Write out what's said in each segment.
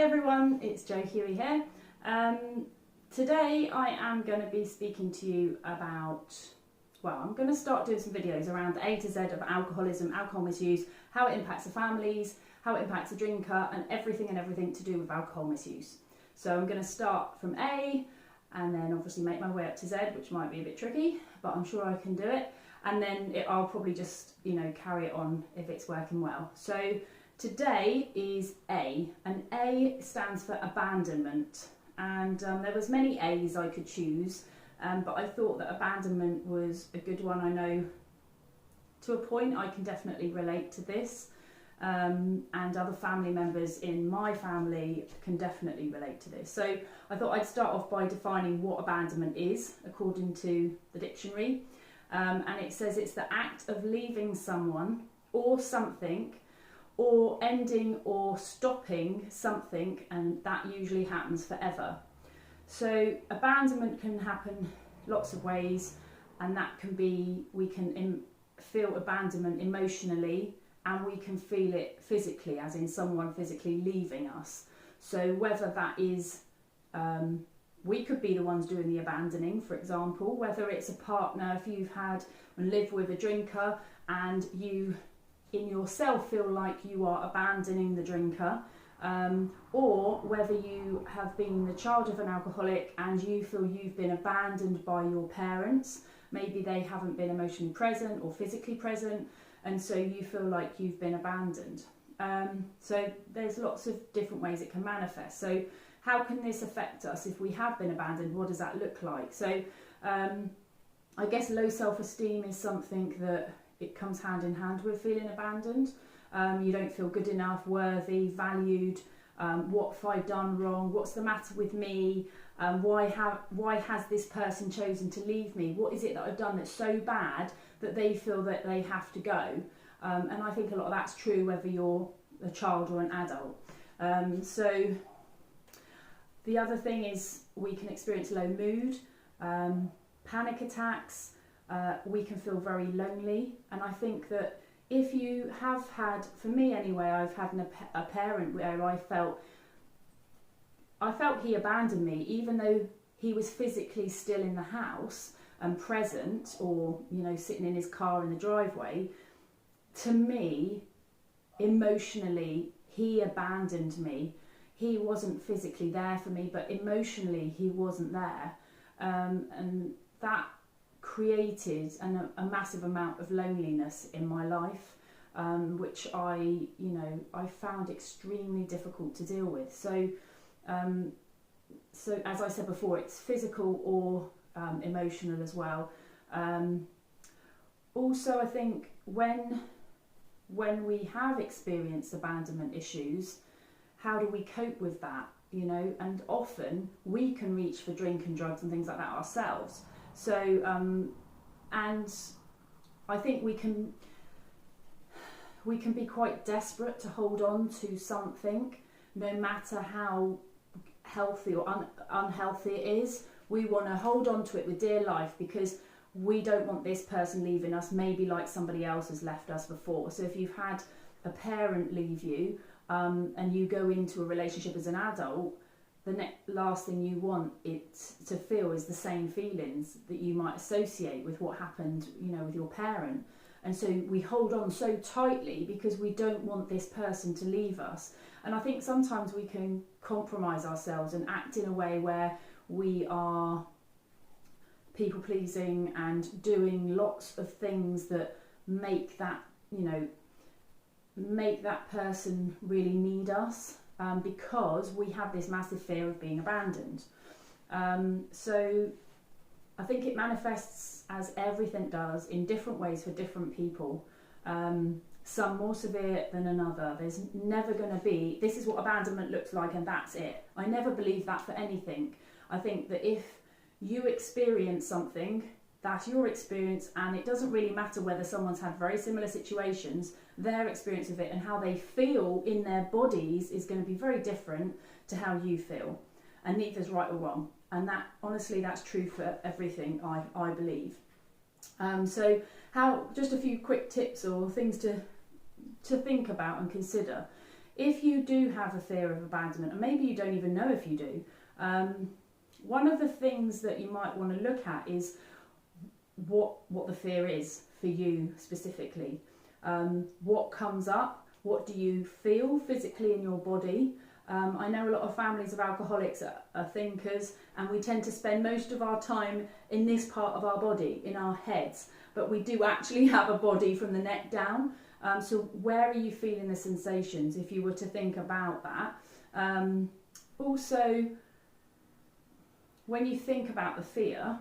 everyone, it's Jo Huey here. Today I am going to be speaking to you about, I'm going to start doing some videos around the A to Z of alcoholism, alcohol misuse, how it impacts the families, how it impacts the drinker, and everything to do with alcohol misuse. So I'm going to start from A and then obviously make my way up to Z, which might be a bit tricky, but I'm sure I can do it. And then I'll probably just, carry it on if it's working well. So today is A, and A stands for abandonment. And there was many A's I could choose, but I thought that abandonment was a good one. I know to a point I can definitely relate to this, and other family members in my family can definitely relate to this. So I thought I'd start off by defining what abandonment is according to the dictionary. And it says it's the act of leaving someone or something, or ending or stopping something, and that usually happens forever. So abandonment can happen lots of ways, and that can be, we can feel abandonment emotionally, and we can feel it physically, as in someone physically leaving us. So whether that is, we could be the ones doing the abandoning, for example, whether it's a partner, if you've had and live with a drinker and you in yourself feel like you are abandoning the drinker, or whether you have been the child of an alcoholic and you feel you've been abandoned by your parents. Maybe they haven't been emotionally present or physically present, and so you feel like you've been abandoned. So there's lots of different ways it can manifest. So how can this affect us if we have been abandoned? What does that look like? So I guess low self-esteem is something that it comes hand in hand with feeling abandoned. You don't feel good enough, worthy, valued. What have I done wrong? What's the matter with me? Why has this person chosen to leave me? What is it that I've done that's so bad that they feel that they have to go? And I think a lot of that's true whether you're a child or an adult. So the other thing is we can experience low mood, panic attacks. We can feel very lonely, and I think that if you have had, for me anyway, I've had a parent where I felt he abandoned me, even though he was physically still in the house and present, or sitting in his car in the driveway. To me, emotionally, he abandoned me. He wasn't physically there for me, but emotionally he wasn't there, and that created a massive amount of loneliness in my life, which I found extremely difficult to deal with. So as I said before, it's physical or emotional as well. Also, I think when we have experienced abandonment issues, how do we cope with that? And often we can reach for drink and drugs and things like that ourselves. So, and I think we can be quite desperate to hold on to something, no matter how healthy or unhealthy it is. We want to hold on to it with dear life because we don't want this person leaving us, maybe like somebody else has left us before. So if you've had a parent leave you, and you go into a relationship as an adult, the last thing you want it to feel is the same feelings that you might associate with what happened, with your parent. And so we hold on so tightly because we don't want this person to leave us. And I think sometimes we can compromise ourselves and act in a way where we are people pleasing and doing lots of things that make that, make that person really need us, because we have this massive fear of being abandoned. So I think it manifests, as everything does, in different ways for different people, some more severe than another. There's never going to be, this is what abandonment looks like and that's it. I never believe that for anything. I think that if you experience something, that's your experience, and it doesn't really matter whether someone's had very similar situations. Their experience of it and how they feel in their bodies is going to be very different to how you feel, and neither's right or wrong. And that, honestly, that's true for everything, I believe. So just a few quick tips or things to think about and consider if you do have a fear of abandonment, and maybe you don't even know if you do, one of the things that you might want to look at is what the fear is for you specifically. What comes up? What do you feel physically in your body? I know a lot of families of alcoholics are thinkers, and we tend to spend most of our time in this part of our body, in our heads, but we do actually have a body from the neck down. So where are you feeling the sensations, if you were to think about that? Also, when you think about the fear,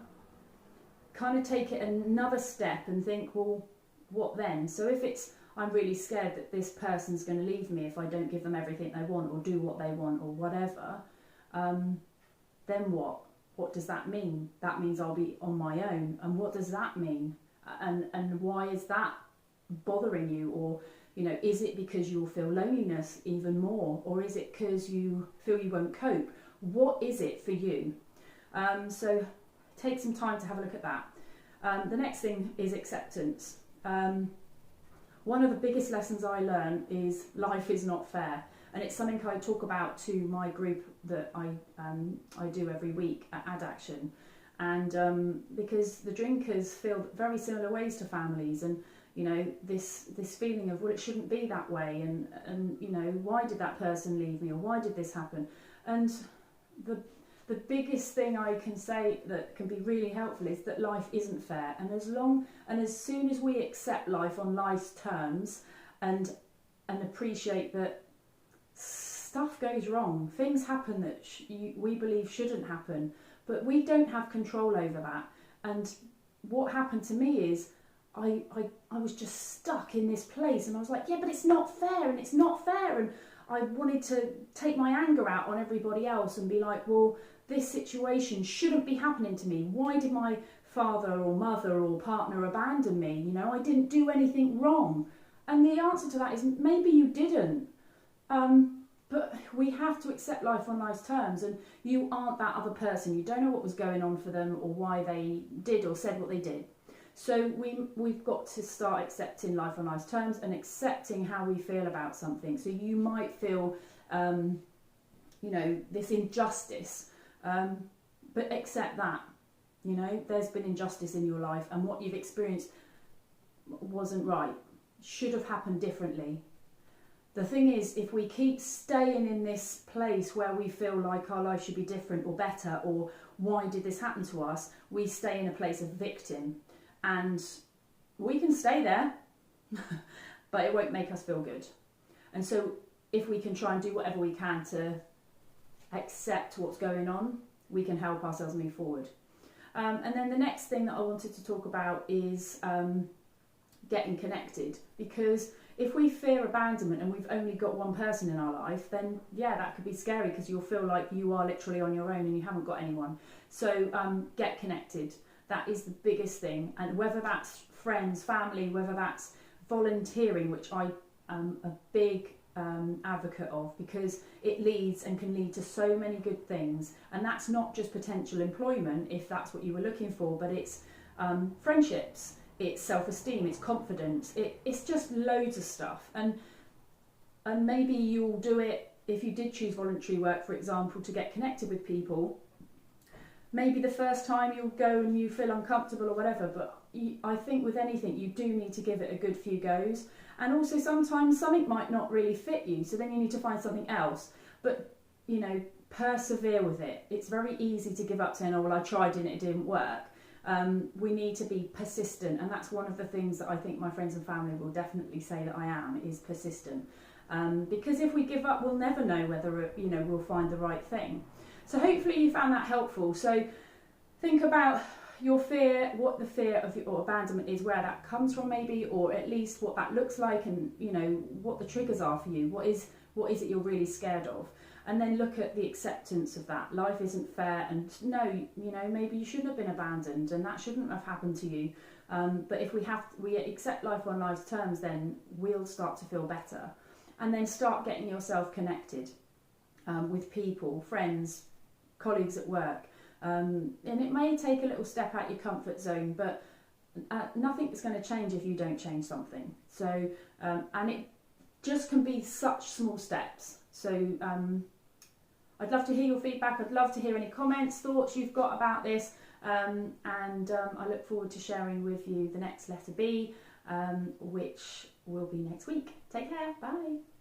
kind of take it another step and think, well, what then? So if it's, I'm really scared that this person's going to leave me if I don't give them everything they want or do what they want or whatever, then what? What does that mean? That means I'll be on my own. And what does that mean? And why is that bothering you? Or, you know, is it because you'll feel loneliness even more? Or is it because you feel you won't cope? What is it for you? So take some time to have a look at that. The next thing is acceptance. One of the biggest lessons I learned is life is not fair, and it's something I talk about to my group that I do every week at Action, and because the drinkers feel very similar ways to families, and you know this feeling of, well, it shouldn't be that way, and you know, why did that person leave me, or why did this happen? And the biggest thing I can say that can be really helpful is that life isn't fair, and as soon as we accept life on life's terms and appreciate that stuff goes wrong, things happen that we believe shouldn't happen, but we don't have control over that. And what happened to me is I was just stuck in this place, and I was like, yeah, but it's not fair, and it's not fair, and I wanted to take my anger out on everybody else and be like, well, this situation shouldn't be happening to me. Why did my father or mother or partner abandon me? You know, I didn't do anything wrong. And the answer to that is maybe you didn't. But we have to accept life on life's terms, and you aren't that other person. You don't know what was going on for them or why they did or said what they did. So we've got to start accepting life on life's terms and accepting how we feel about something. So you might feel, you know, this injustice, but accept that. You know, there's been injustice in your life, and what you've experienced wasn't right. Should have happened differently. The thing is, if we keep staying in this place where we feel like our life should be different or better, or why did this happen to us, we stay in a place of victim. And we can stay there, but it won't make us feel good. And so if we can try and do whatever we can to accept what's going on, we can help ourselves move forward. And then the next thing that I wanted to talk about is getting connected. Because if we fear abandonment and we've only got one person in our life, then yeah, that could be scary, because you'll feel like you are literally on your own and you haven't got anyone. So get connected. That is the biggest thing. And whether that's friends, family, whether that's volunteering, which I am a big advocate of, because it leads and can lead to so many good things. And that's not just potential employment, if that's what you were looking for, but it's friendships, it's self-esteem, it's confidence, it's just loads of stuff. And maybe you'll do it, if you did choose voluntary work, for example, to get connected with people. Maybe the first time you'll go and you feel uncomfortable or whatever, but I think with anything you do need to give it a good few goes. And also sometimes something might not really fit you, so then you need to find something else. But, you know, persevere with it. It's very easy to give up saying, oh, well, I tried and it didn't work. We need to be persistent, and that's one of the things that I think my friends and family will definitely say that I am, is persistent. Because if we give up, we'll never know whether, you know, we'll find the right thing. So hopefully you found that helpful. So think about your fear, what the fear of your abandonment is, where that comes from maybe, or at least what that looks like, and you know what the triggers are for you. What is it you're really scared of? And then look at the acceptance of that. Life isn't fair, and no, you know, maybe you shouldn't have been abandoned and that shouldn't have happened to you. But if we accept life on life's terms, then we'll start to feel better. And then start getting yourself connected with people, friends, colleagues at work. And it may take a little step out your comfort zone, but nothing is going to change if you don't change something. So, and it just can be such small steps. So I'd love to hear your feedback. I'd love to hear any comments, thoughts you've got about this. And I look forward to sharing with you the next letter B, which will be next week. Take care. Bye.